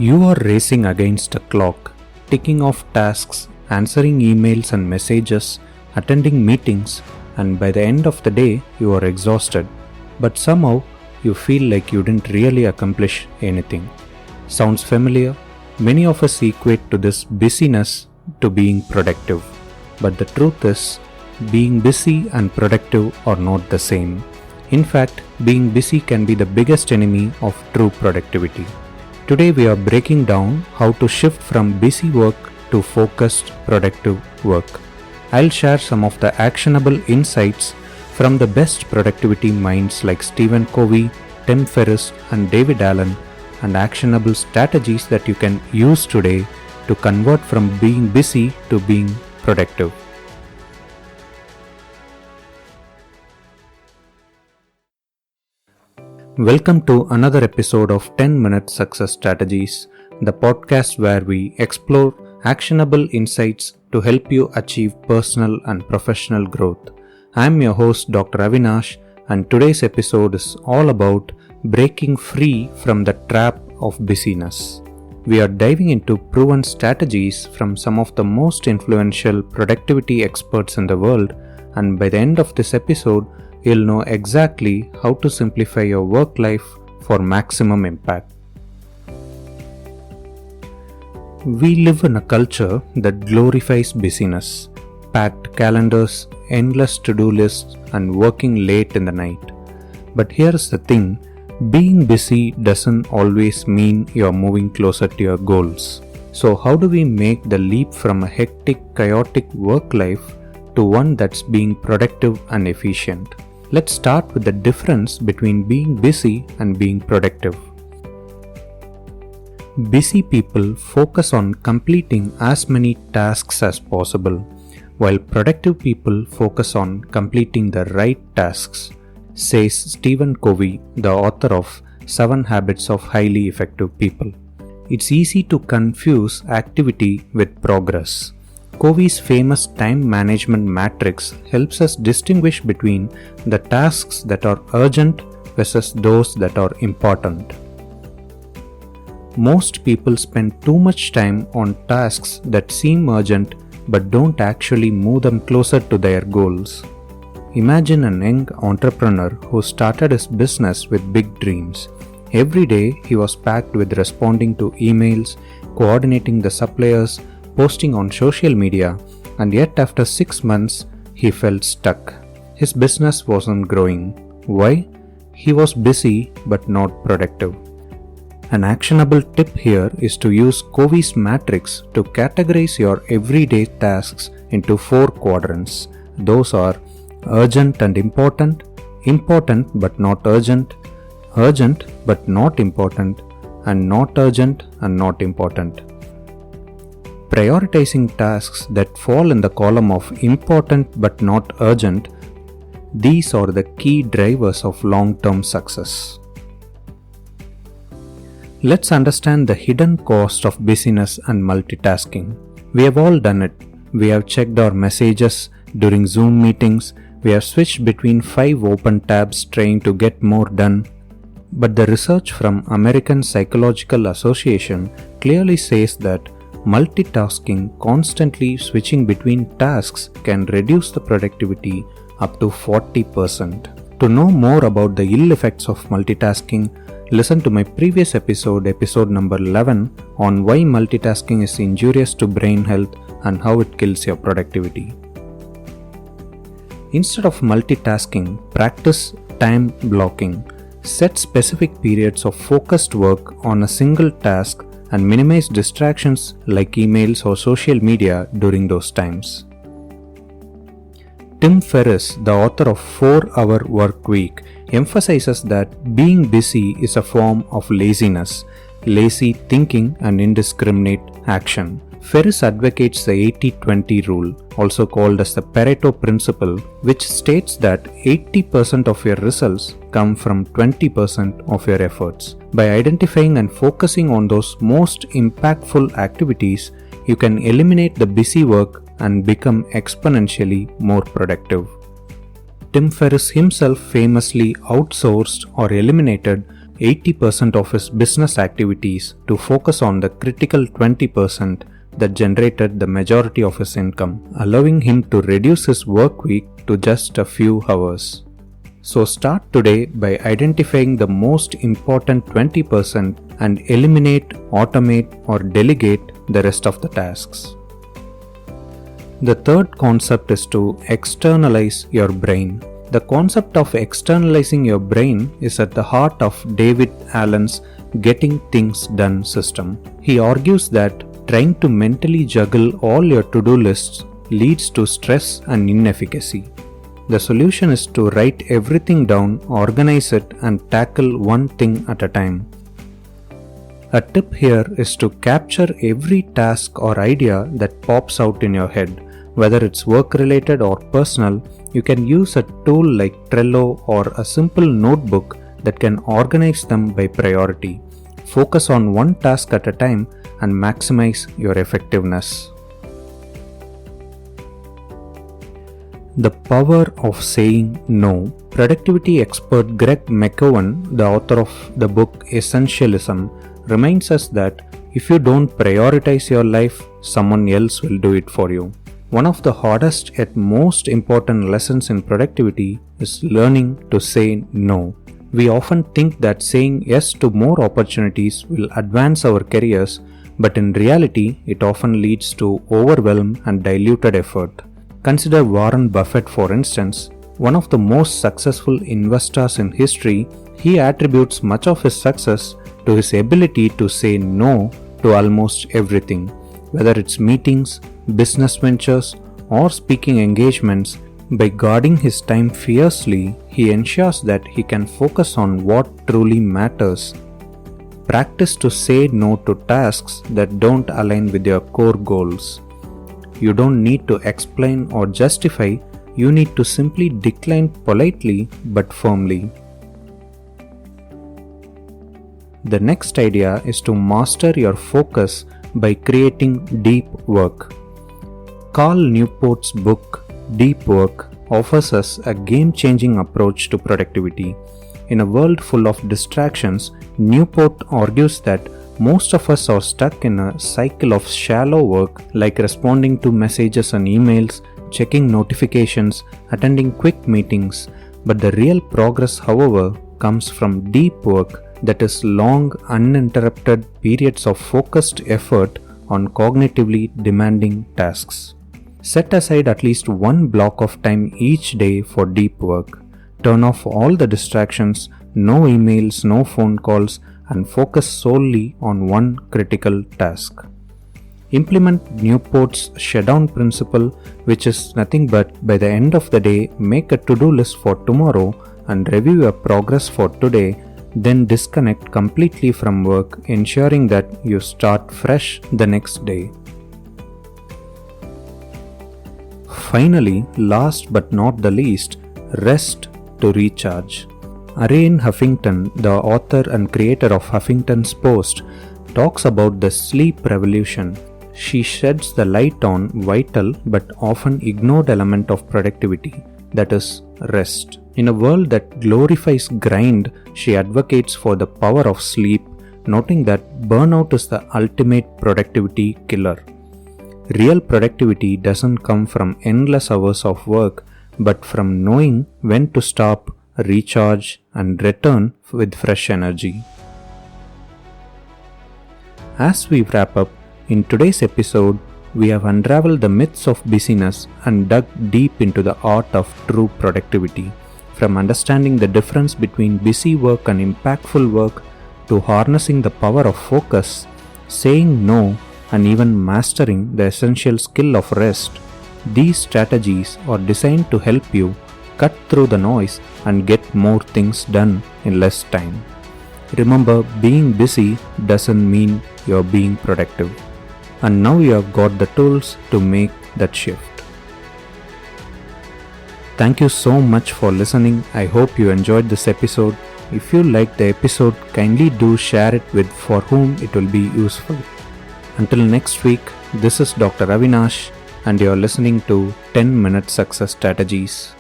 You are racing against a clock, ticking off tasks, answering emails and messages, attending meetings, and by the end of the day, you are exhausted. But somehow, you feel like you didn't really accomplish anything. Sounds familiar? Many of us equate to this busyness to being productive. But the truth is, being busy and productive are not the same. In fact, being busy can be the biggest enemy of true productivity. Today we are breaking down how to shift from busy work to focused, productive work. I'll share some of the actionable insights from the best productivity minds like Stephen Covey, Tim Ferris, and David Allen, and actionable strategies that you can use today to convert from being busy to being productive. Welcome to another episode of 10-Minute Success Strategies, the podcast where we explore actionable insights to help you achieve personal and professional growth. I'm your host Dr. Avinash, and today's episode is all about breaking free from the trap of busyness. We are diving into proven strategies from some of the most influential productivity experts in the world, and by the end of this episode, you'll know exactly how to simplify your work life for maximum impact. We live in a culture that glorifies busyness, packed calendars, endless to-do lists, and working late in the night. But here's the thing, being busy doesn't always mean you're moving closer to your goals. So how do we make the leap from a hectic, chaotic work life to one that's being productive and efficient? Let's start with the difference between being busy and being productive. Busy people focus on completing as many tasks as possible, while productive people focus on completing the right tasks, says Stephen Covey, the author of 7 Habits of Highly Effective People. It's easy to confuse activity with progress. Covey's famous time management matrix helps us distinguish between the tasks that are urgent versus those that are important. Most people spend too much time on tasks that seem urgent but don't actually move them closer to their goals. Imagine an young entrepreneur who started his business with big dreams. Every day he was packed with responding to emails, coordinating the suppliers, posting on social media, and yet after 6 months he felt stuck. His business wasn't growing. Why? He was busy but not productive. An actionable tip here is to use Covey's matrix to categorize your everyday tasks into 4 quadrants. Those are urgent and important, important but not urgent, urgent but not important, and not urgent and not important. Prioritizing tasks that fall in the column of important but not urgent, these are the key drivers of long-term success. Let's understand the hidden cost of busyness and multitasking. We have all done it. We have checked our messages during Zoom meetings. We have switched between 5 open tabs trying to get more done. But the research from American Psychological Association clearly says that multitasking, constantly switching between tasks, can reduce the productivity up to 40%. To know more about the ill effects of multitasking, listen to my previous episode number 11, on why multitasking is injurious to brain health and how it kills your productivity. Instead of multitasking, practice time blocking. Set specific periods of focused work on a single task and minimize distractions like emails or social media during those times. Tim Ferris, the author of 4-Hour Work Week, emphasizes that being busy is a form of laziness, lazy thinking and indiscriminate action. Ferris advocates the 80-20 rule, also called as the Pareto principle, which states that 80% of your results come from 20% of your efforts. By identifying and focusing on those most impactful activities, you can eliminate the busy work and become exponentially more productive. Tim Ferris himself famously outsourced or eliminated 80% of his business activities to focus on the critical 20% that generated the majority of his income, allowing him to reduce his work week to just a few hours. So start today by identifying the most important 20% and eliminate, automate, or delegate the rest of the tasks. The third concept is to externalize your brain. The concept of externalizing your brain is at the heart of David Allen's Getting Things Done system. He argues that trying to mentally juggle all your to-do lists leads to stress and inefficacy. The solution is to write everything down, organize it, and tackle one thing at a time. A tip here is to capture every task or idea that pops out in your head. Whether it's work-related or personal, you can use a tool like Trello or a simple notebook that can organize them by priority. Focus on one task at a time and maximize your effectiveness. The power of saying no. Productivity expert Greg McKeown, the author of the book Essentialism, reminds us that if you don't prioritize your life, someone else will do it for you. One of the hardest yet most important lessons in productivity is learning to say no. We often think that saying yes to more opportunities will advance our careers, but in reality, it often leads to overwhelm and diluted effort. Consider Warren Buffett, for instance. One of the most successful investors in history, he attributes much of his success to his ability to say no to almost everything. Whether it's meetings, business ventures, or speaking engagements, by guarding his time fiercely, he ensures that he can focus on what truly matters. Practice to say no to tasks that don't align with your core goals. You don't need to explain or justify, you need to simply decline politely but firmly. The next idea is to master your focus by creating deep work. Carl Newport's book, Deep Work, offers us a game-changing approach to productivity. In a world full of distractions, Newport argues that most of us are stuck in a cycle of shallow work like responding to messages and emails, checking notifications, attending quick meetings. But the real progress, however, comes from deep work, that is long, uninterrupted periods of focused effort on cognitively demanding tasks. Set aside at least one block of time each day for deep work. Turn off all the distractions, no emails, no phone calls, and focus solely on one critical task. Implement Newport's shutdown principle, which is nothing but by the end of the day, make a to-do list for tomorrow and review your progress for today, then disconnect completely from work, ensuring that you start fresh the next day. Finally, last but not the least, rest to recharge. Ariane Huffington, the author and creator of Huffington's Post, talks about the sleep revolution. She sheds the light on vital but often ignored element of productivity, that is, rest. In a world that glorifies grind, she advocates for the power of sleep, noting that burnout is the ultimate productivity killer. Real productivity doesn't come from endless hours of work, but from knowing when to stop, recharge, and return with fresh energy. As we wrap up, in today's episode, we have unraveled the myths of busyness and dug deep into the art of true productivity. From understanding the difference between busy work and impactful work, to harnessing the power of focus, saying no, and even mastering the essential skill of rest, these strategies are designed to help you cut through the noise and get more things done in less time. Remember, being busy doesn't mean you're being productive. And now you have got the tools to make that shift. Thank you so much for listening. I hope you enjoyed this episode. If you liked the episode, kindly do share it with for whom it will be useful. Until next week, this is Dr. Avinash and you are listening to 10 Minute Success Strategies.